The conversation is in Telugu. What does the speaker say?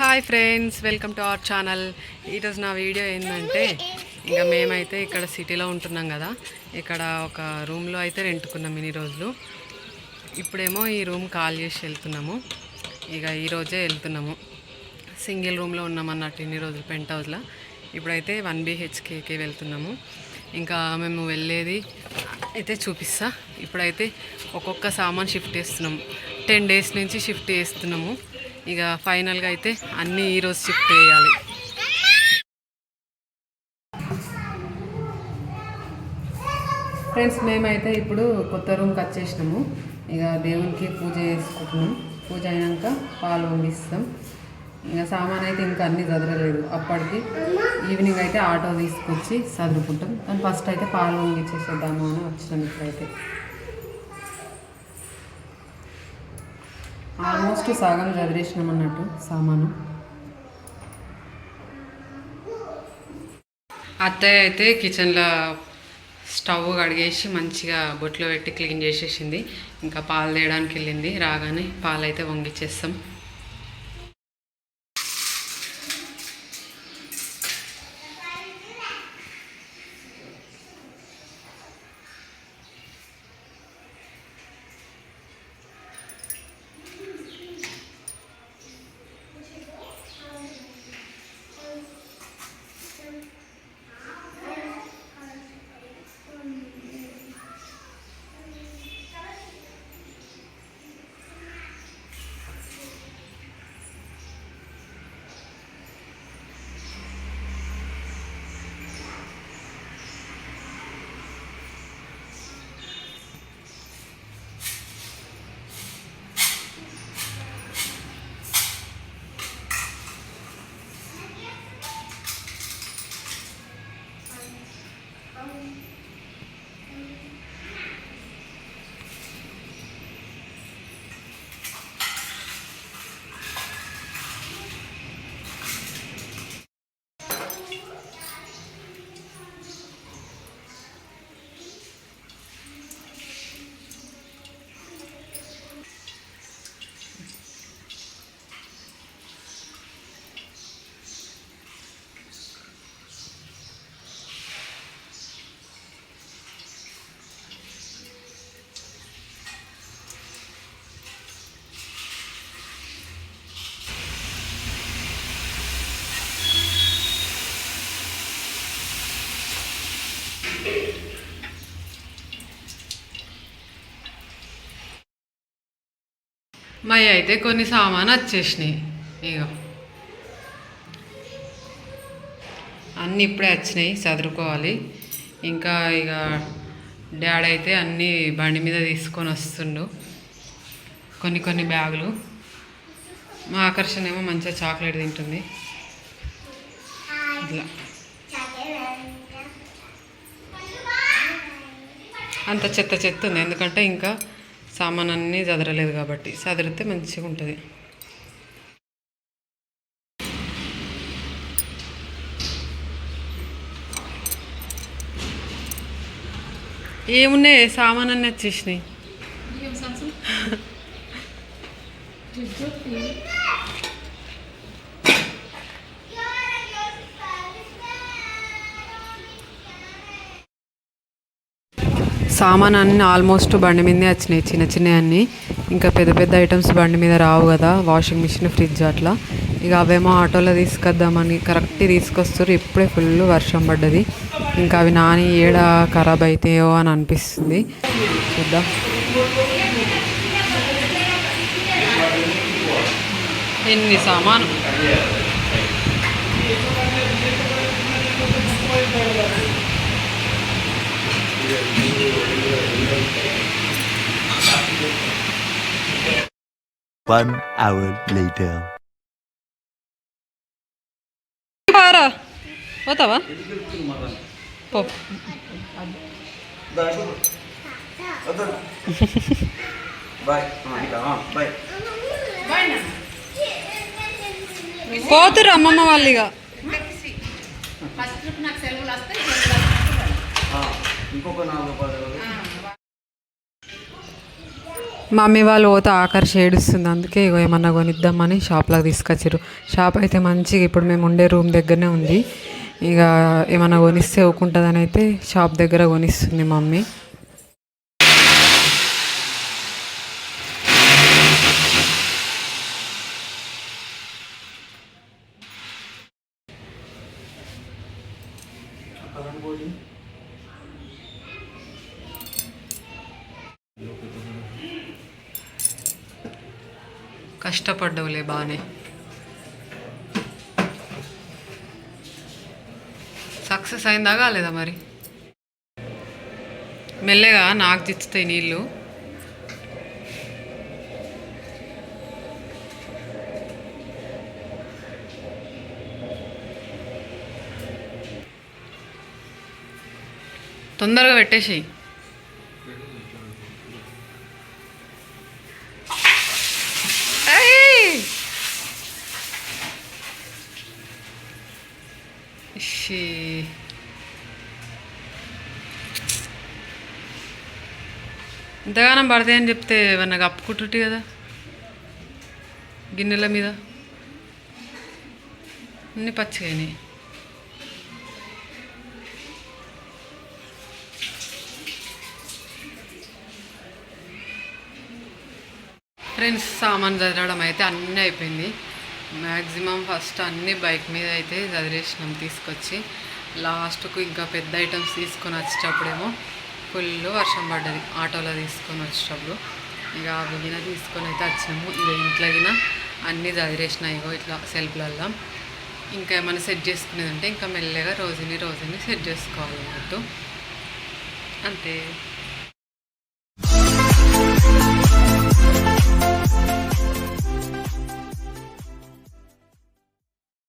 Hi friends, welcome to our channel. ఈరోజు నా వీడియో ఏంటంటే, ఇంకా మేమైతే ఇక్కడ సిటీలో ఉంటున్నాం కదా, ఇక్కడ ఒక రూమ్లో అయితే రెంటుకున్నాం ఇన్ని రోజులు. ఇప్పుడేమో ఈ రూమ్ కాల్ చేసి వెళ్తున్నాము. ఇక ఈరోజే వెళ్తున్నాము. సింగిల్ రూమ్లో ఉన్నాం అన్నట్టు ఇన్ని రోజులు పెంట్ హౌస్లో. ఇప్పుడైతే 1 BHKకి వెళ్తున్నాము. ఇంకా మేము వెళ్ళేది అయితే చూపిస్తా. ఇప్పుడైతే ఒక్కొక్క సామాన్ షిఫ్ట్ చేస్తున్నాము. 10 days నుంచి షిఫ్ట్ చేస్తున్నాము. ఇక ఫైనల్గా అయితే అన్నీ ఈరోజు షిఫ్ట్ చేయాలి. ఫ్రెండ్స్, మేమైతే ఇప్పుడు కొత్త రూమ్కి వచ్చేసినాము. ఇక దేవునికి పూజ చేసుకుంటున్నాం. పూజ అయినాక పాలు వండిస్తాం. ఇక సామాన్ అయితే ఇంకా అన్నీ చదరలేదు. అప్పటికి ఈవినింగ్ అయితే ఆటో తీసుకొచ్చి చదువుకుంటాం. కానీ ఫస్ట్ అయితే పాలు వండిచ్చేసేద్దాము అని వచ్చినాం. ఇప్పుడైతే ఆల్మోస్ట్ సగం చదివేసినాం అన్నట్టు సామాను. అత్తయ్య అయితే కిచెన్లో స్టవ్ కడిగేసి మంచిగా బొట్లో పెట్టి క్లీన్ చేసేసింది. ఇంకా పాలు తేయడానికి వెళ్ళింది. రాగానే పాలు అయితే వంగిచ్చేస్తాం. మా అయితే కొన్ని సామాను వచ్చేసినాయి. ఇక అన్నీ ఇప్పుడే వచ్చినాయి, చదువుకోవాలి. ఇంకా ఇక డాడీ అయితే అన్నీ బండి మీద తీసుకొని వస్తుండు. కొన్ని బ్యాగులు. మా ఆకర్షణ ఏమో మంచిగా చాక్లెట్ తింటుంది. ఇట్లా అంత చెత్త ఉంది, ఎందుకంటే ఇంకా సామాన్ అన్నీ చదరలేదు కాబట్టి. చదిరితే మంచిగా ఉంటుంది. ఏమున్నాయి సామాన్ అన్నీ వచ్చేసినాయి. సామాన్ అన్నీ ఆల్మోస్ట్ బండి మీదే వచ్చినాయి, చిన్న అన్నీ. ఇంకా పెద్ద ఐటమ్స్ బండి మీద రావు కదా, వాషింగ్ మిషన్, ఫ్రిడ్జ్ అట్లా. ఇక అవేమో ఆటోలో తీసుకొద్దామని కరెక్ట్ తీసుకొస్తారు. ఇప్పుడే ఫుల్ వర్షం పడ్డది. ఇంకా అవి నాని ఏడ ఖరాబ్ అవుతాయో అని అనిపిస్తుంది. చూద్దాం. ఎన్ని సామాను. One hour later. పారా పోతావా? పో. పోతురు అమ్మమ్మ వాళ్ళు. ఇక ఇంకొక 4 రూపాయలు. మమ్మీ వాళ్ళు పోతే ఆఖరి ఏడుస్తుంది, అందుకే ఇగో ఏమన్నా కొనిద్దామని షాప్లోకి తీసుకొచ్చారు. షాప్ అయితే మంచిగా ఇప్పుడు మేము ఉండే రూమ్ దగ్గరనే ఉంది. ఇక ఏమన్నా కొనిస్తే ఒక్కుంటుందని అయితే షాప్ దగ్గర కొనిస్తుంది మమ్మీ. కష్టపడ్డవులే బాగానే. సక్సెస్ అయిందా కాలేదా మరి? మెల్లగా నాకు తెచ్చుతాయి నీళ్ళు. తొందరగా పెట్టేసేయి. ఇంతగానం పడతాయని చెప్తే ఏమన్నా కప్పుకుంటుంటే కదా గిన్నెల మీద. అన్నీ పచ్చిగాయని. ఫ్రెండ్స్, సామాన్ చదవడం అయితే అన్నీ అయిపోయింది. మ్యాక్సిమం ఫస్ట్ అన్నీ బైక్ మీద అయితే చదివేసినాం తీసుకొచ్చి. లాస్ట్కు ఇంకా పెద్ద ఐటమ్స్ తీసుకొని వచ్చేటప్పుడేమో ఫుల్ వర్షం పడ్డది. ఆటోలో తీసుకొని వచ్చేటప్పుడు ఇక అవి గిన తీసుకొని అయితే వచ్చినాము. ఇక ఇంట్లో గిన అన్నీ చదివేసినాయి. ఇగో ఇట్లా సెల్ఫ్లల్లో. ఇంకా ఏమైనా సెట్ చేసుకునేది అంటే ఇంకా మెల్లగా రోజుని సెట్ చేసుకోవాలి అన్నట్టు. అంతే.